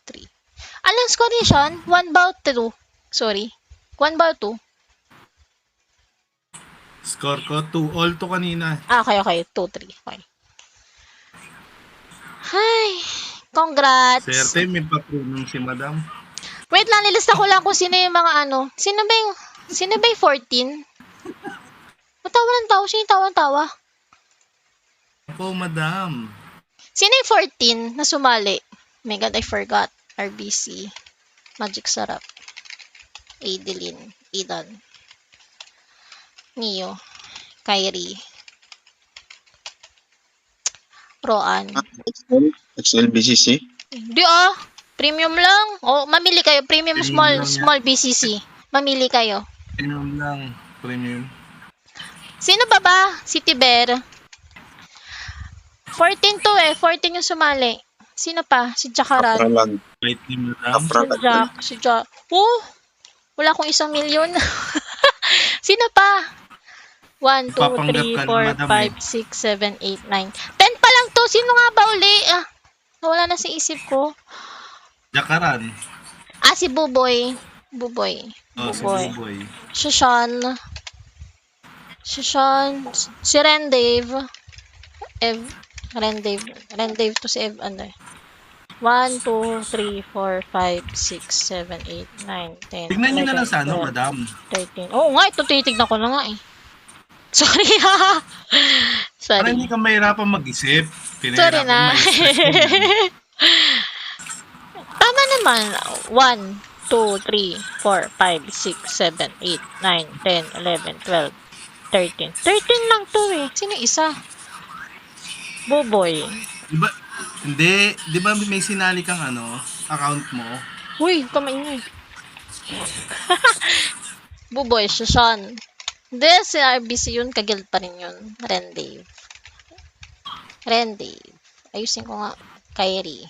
3. Anong score ni Sean? 1-2. Sorry. 1-2. Score ko 2. All 2 kanina. Okay. 2-3. Okay. Hi. Congrats. Serte, may paprunong si madam. Wait lang, nilista ko lang kung sino yung mga ano. Sino ba yung 14? Matawa ng tao. Sino yung tawa-tawa? Ako, madam. Sino yung 14 na sumali? Oh my God, I forgot. RBC. Magic Sarap. Adeline. Idan. Neo. Kyrie. Roan. XLBCC. Di premium lang. O, mamili kayo. Premium Premium small BCC. Mamili kayo. Premium lang. Premium. Sino ba? Si Tiber. 14 to 14 yung sumali. Sino pa? Si Jakaran. Kapralan. Wait, team lang. Kapralan. Si Jack. Wala akong 1 milyon. Sino pa? 1, 2, Papanggap 3, ka 4, na, madam, 5, 6, 7, 8, 9. 10 pa lang to. Sino nga ba uli? Nawala na sa isip ko. Jakaran. Si Buboy. Buboy. Oh, si Buboy. Buboy. Si Sean. Si Rendave. Rendave to si Ev. 1, 2, 3, 4, 5, 6, 7, 8, 9, 10. Tignan nyo na lang 11, sa 12, madam. 13. Oo nga, ito tinitignan ko na nga eh. Sorry Para Sorry. hindi ka mahirapan mag-isip. Sorry na. Tama naman. 1, 2, 3, 4, 5, 6, 7, 8, 9, 10, 11, 12, 13. 13 lang to eh. Sino isa? Buboy. Diba, hindi. Di ba may sinali kang account mo? Uy, kamay niya eh. Buboy, Shoshan. Hindi, si RBC yun. Kagild pa rin yun. Rendave. Ayusin ko nga. Kyrie.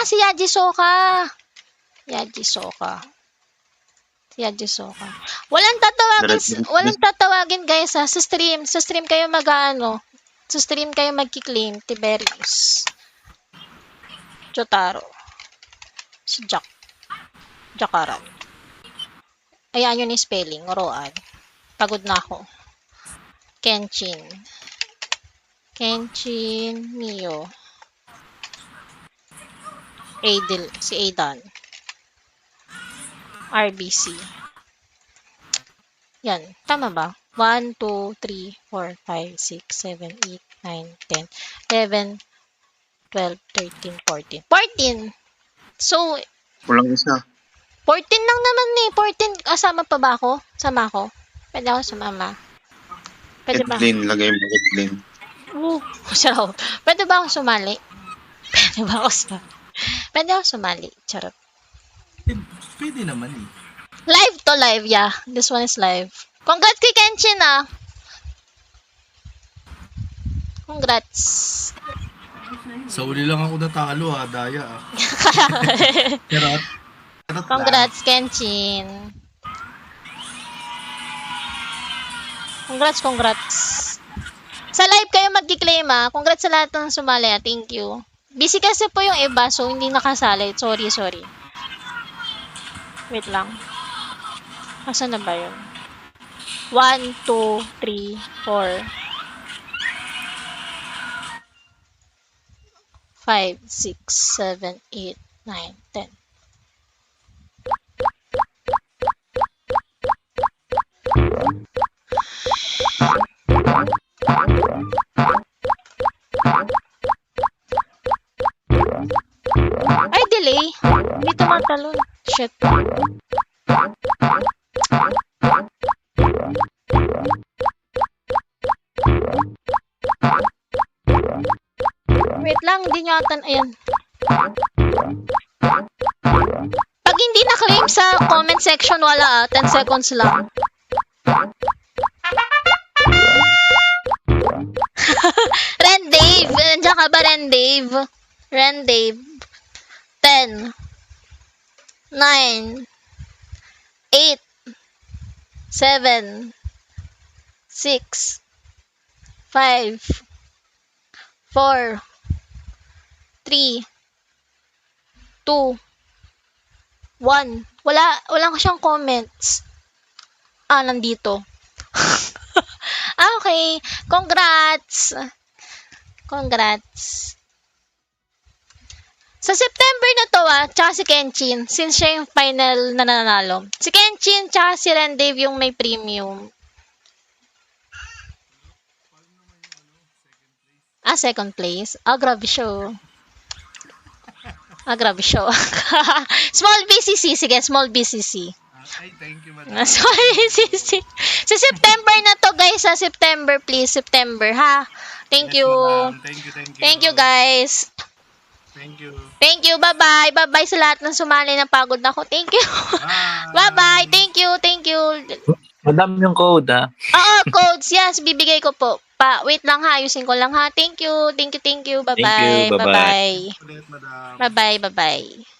Si Yaji Soka. Walang tatawagin guys Sa stream kayo Sa stream kayo magki-claim. Tiberius. Jotaro. Si Jakaran. Ayan yun yung spelling. Roan. Pagod na ako. Kenshin. Mio. Si Aidan. RBC. Yan. Tama ba? 1, 2, 3, 4, 5, 6, 7, 8, 9, 10, 11, 12, 13, 14. 14! So, Kulang isa. 14 lang naman eh. 14. Kasama pa ba ako? Sama ako? Pwede ako sumama. Pwede ba? Edlin. Lagay mo Edlin. Sarap. Pwede ba ako sumali? Pwede ako sumali. Charot. Pwede naman eh. Live to live, yeah. This one is live. Congrats kay Kenshin, Congrats. Sa uli lang ako natalo daya Charot. Congrats, Kenshin. Congrats. Sa live kayo magki-claim, Congrats sa lahat ng sumali, Thank you. Busy kasi po yung iba, so hindi nakasali. Sorry. Wait lang. Asan na ba yun? 1, 2, 3, 4, 5, 6, 7, 8, 9, 10. Ay, delay. Hindi tumatalon. Shit. Wait lang, hindi nyo atan. Ayan. Pag hindi na-claim sa comment section, wala 10 seconds lang. Rendave! Nandiyan ka ba, Rendave? Rendave. 10, 9, 8, 7, 6, 5, 4, 3, 2, 1. Wala ko siyang comments. Nandito. Okay. Congrats. Sa September na to, tsaka si Kenshin, since siya yung final na nanalo. Si Kenshin, tsaka si Rendave yung may premium. Second place. Grabe show. Small BCC. Sige, small BCC. Ay, thank you, madam. Sorry, sa September na to, guys. Sa September, please. September, ha? Thank Yes, you. madam. Thank you, thank you. Thank you, guys. Thank you. Thank you. Bye-bye. Bye-bye sa lahat ng sumali na pagod na ako. Thank you. Bye-bye. Thank you. Thank you. Madam yung code, ha? Oo, codes. Yes, bibigay ko po. Wait lang ha. Ayusin ko lang ha. Thank you. Thank you. Thank you. Bye-bye. Thank you. Bye-bye. Bye-bye. Ulit, madam. Bye-bye. Bye-bye.